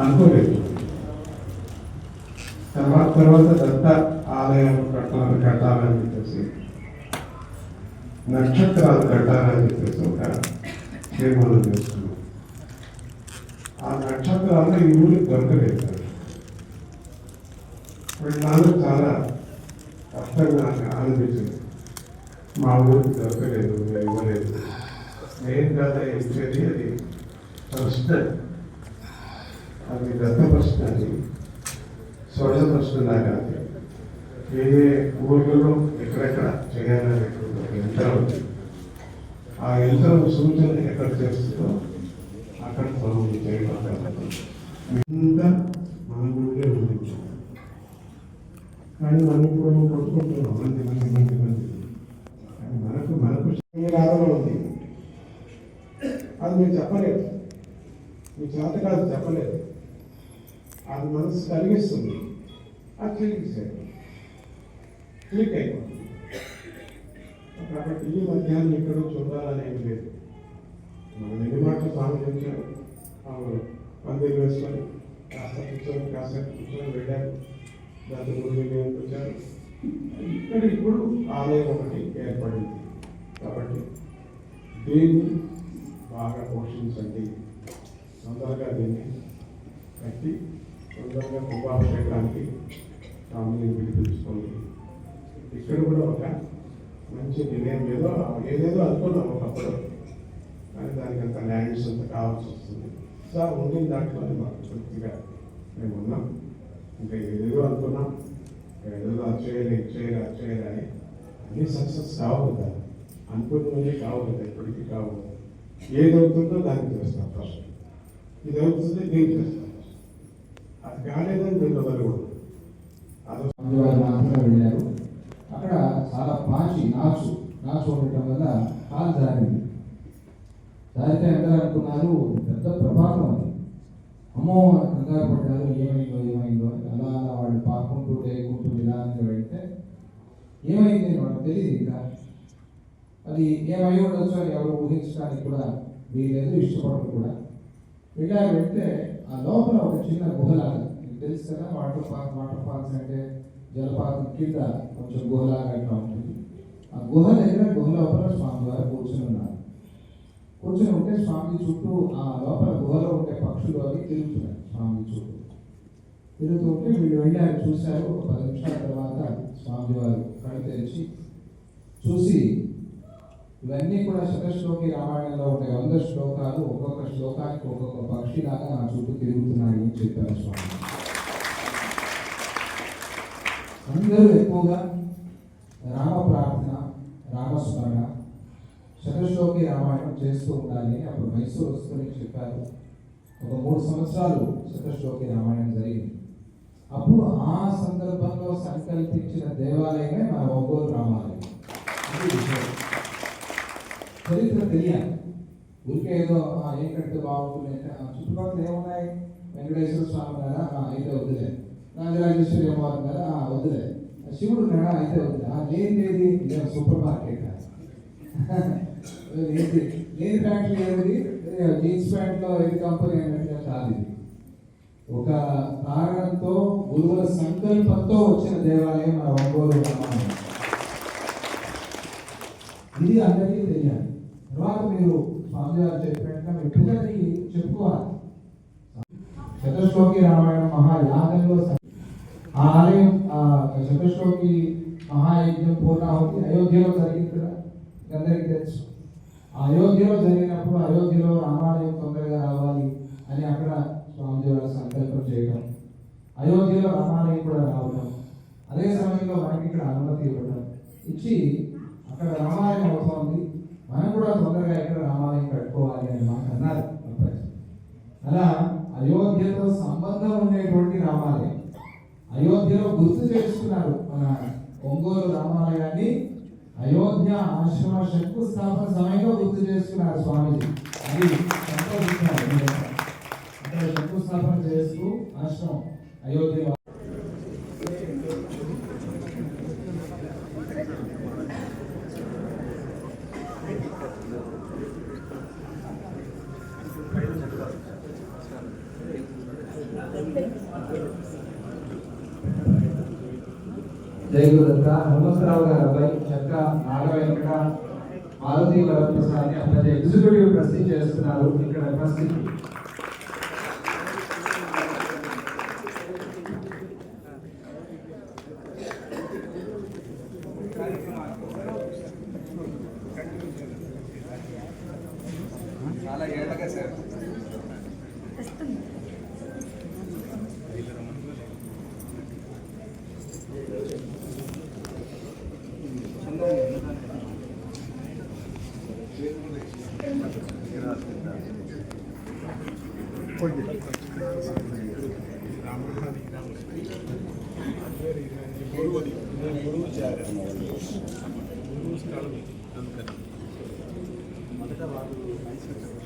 అనుకోలేదు. తర్వాత దత్త ఆలయం కట్టాలని చెప్పేసి, నక్షత్రాలు కట్టాలని చెప్పేసి ఒక తీర్మానం చేసుకున్నాం. ఆ నక్షత్రాలు ఈ ఊరికి దొరకలేదు. నాకు చాలా కష్టంగా అనిపించింది. మా ఊరికి దొరకలేదు, ఇవ్వలేదు. నేను కదా ఇచ్చేది అది ప్రశ్న, అది దత్త ప్రశ్న, అది స్వర్ణ ప్రశ్న లాగా. ఏ ఊర్లలో ఎక్కడెక్కడ చేయాలని ఒక యంత్రం ఉంది. ఆ యంత్రం సూచన ఎక్కడ చేస్తుందో అక్కడ మనం చేయగలుగుతాం. ఇంకా మన ఊళ్ళే ఉంది, కానీ మనం ఇప్పుడు కొట్టుకుంటున్నాం మంది మంది మంది మంది. కానీ మనకు రాగలో ఉంది. అది మీరు చెప్పలేదు, మీ చేత కాదు చెప్పలేదు. అది మనసు కలిగిస్తుంది, అది క్లిక్ అయిపోతుంది. కాబట్టి ఈ మధ్యాహ్నం ఎక్కడో చూడాలనేది లేదు. మనం ఎన్ని మాటలు సాధించారు, పందిరి వేసుకొని కాస్త కూర్చొని వెళ్ళారు. దాని గురించి వచ్చారు. ఇక్కడ ఇప్పుడు ఆలయం ఒకటి ఏర్పడింది. కాబట్టి దీన్ని బాగా పోషించండి. తొందరగా దీన్ని కట్టి తొందరగా కుంభాభిషేకానికి స్వామిని పిలిపించుకోండి. ఇక్కడ కూడా ఒక మంచి నిర్ణయం ఏదేదో అనుకున్నాం ఒకప్పుడు, కానీ దానికి అంత ల్యాండ్స్ అంత కావాల్సి వస్తుంది. సార్ ఉండిన దాంట్లోనే మాకు పూర్తిగా మేము ఉన్నాం. ఇంకా ఏదేదో అనుకున్నాం, ఏదేదో చేయాలని అన్నీ సక్సెస్ కావు కదా, అనుకున్నది కావు కదా, ఇప్పటికీ కావు. ఏదవుతుందో దానికి చేస్తాం ఫస్ట్. ఇది అవుతుంది దీనికి చేస్తాం. అది కాలేదని దీన్ని వదలకూడదు. మాత్రమే వెళ్ళారు. అక్కడ చాలా పాచి నాచు ఉండటం వల్ల కాలు జారింది. జారితే అందరూ అనుకున్నారు పెద్ద ప్రమాదం అది. అమ్మో కంగారు పడ్డారు, ఏమైందో అలా వాళ్ళు పాకుంటూ లేకుంటూ నిదానంగా వెళ్తే ఏమైంది వాళ్ళకి తెలియదు. ఇంకా అది ఏమై ఉండొచ్చు అని ఎవరు ఊహించడానికి కూడా వీలేదు, ఇష్టపడరు కూడా. వెళ్తే ఆ లోపల ఒక చిన్న గుహలాగా, మీకు తెలుసు కదా, వాటర్ ఫాల్స్ అంటే జలపాతం కింద కొంచెం గుహలాగా అట్లా ఉంటుంది. ఆ గుహ లోపల స్వామి వారు కూర్చొని ఉన్నారు. కూర్చొని ఉంటే స్వామి చుట్టూ ఆ లోపల గుహలో ఉండే పక్షులు అవి తిరుగుతున్నాయి. స్వామి చుట్టూ తిరుగుతూ ఉంటే వీళ్ళు వెళ్ళారు, చూశారు. ఒక 10 నిమిషాల తర్వాత స్వామి వారు కళ్ళు తెరిచి చూసి, ఇవన్నీ కూడా శతశ్లోకి రామాయణంలో ఉండే 100 శ్లోకాలు, ఒక్కొక్క శ్లోకానికి ఒక్కొక్క పక్షిలాగా నా చుట్టూ తిరుగుతున్నాయి అని చెప్పారు స్వామి. అందరూ ఎక్కువగా రామ ప్రార్థన, రామస్మరణ, శతశ్లోకి రామాయణం చేస్తూ ఉండాలి అని అప్పుడు మైసూరు వస్తువుని చెప్పారు. ఒక 3 సంవత్సరాలు శతశ్లోకి రామాయణం జరిగింది. అప్పుడు ఆ సందర్భంలో సంకల్పించిన దేవాలయమే మన ఒంగోలు రామాలయం. అది విషయం. చరిత్ర తెలియాలి. ఊరికే ఏదో ఏం కడితే బాగుంటుంది అంటే చుట్టుపక్కల ఏమున్నాయి, వెంకటేశ్వర స్వామి కదా అయితే వద్దులే, రాజరాజేశ్వరి అమ్మవారు కదా వద్దులే, శివుడు ఉన్నాడా అయితే వద్దులే, లేనిది సూపర్ మార్కెట్ లేని ఫ్యాక్టరీ ఏది, జీన్స్ ప్యాంట్లో ఏది కంపెనీ అన్నట్టుగా కాదు. ఇది ఒక కారణంతో గురువుల సంకల్పంతో వచ్చిన దేవాలయం మన ఒంగోలు రామాలయం. ఇది అందరికీ తెలియాలి. తర్వాత మీరు స్వామి గారు చెప్పినట్టుగా మీ పిల్లలకి చెప్పుకోవాలి. శతశ్లోకి రామాయణం మహాయాగంలో ఆ ఆలయం, శతశ్లోకి మహాయజ్ఞం పూర్ణాహుతి అయోధ్యలో జరిగింది కదా, అందరికీ తెలుసు. అయోధ్యలో జరిగినప్పుడు అయోధ్యలో రామాలయం తొందరగా రావాలి అని అక్కడ స్వామి వారు సంకల్పం చేయడం, అయోధ్యలో రామాలయం కూడా రావడం, అదే సమయంలో మనకి ఇక్కడ అనుమతి ఇవ్వడం, ఇచ్చి అక్కడ రామాలయం అవుతోంది, మనం కూడా తొందరగా ఇక్కడ రామాలయం కట్టుకోవాలి అని మాకు అన్నారు. అలా అయోధ్యతో సంబంధం ఉండేటువంటి రామాలయం, అయోధ్యలో గుర్తు చేసుకున్నారు మన ఒంగోలు రామాలయాన్ని. అయోధ్య ఆశ్రమ శంకుస్థాపన సమయంలో గుర్తు చేసుకున్నారు స్వామిజీ. అది సంతోషించారు. అక్కడ శంకుస్థాపన చేస్తూ ఆశ్రమం అయోధ్య జయగురుదత్త హనుమంతరావు గారి అబ్బాయి చెక్క నాగవెంకట మారుతి వరప్రసాద్ అబ్బాయి ఎగ్జిక్యూటివ్ ట్రస్టీ చేస్తున్నారు ఇక్కడ ట్రస్టీ. చాలా ఏళ్ళగా సార్ మొదట వారు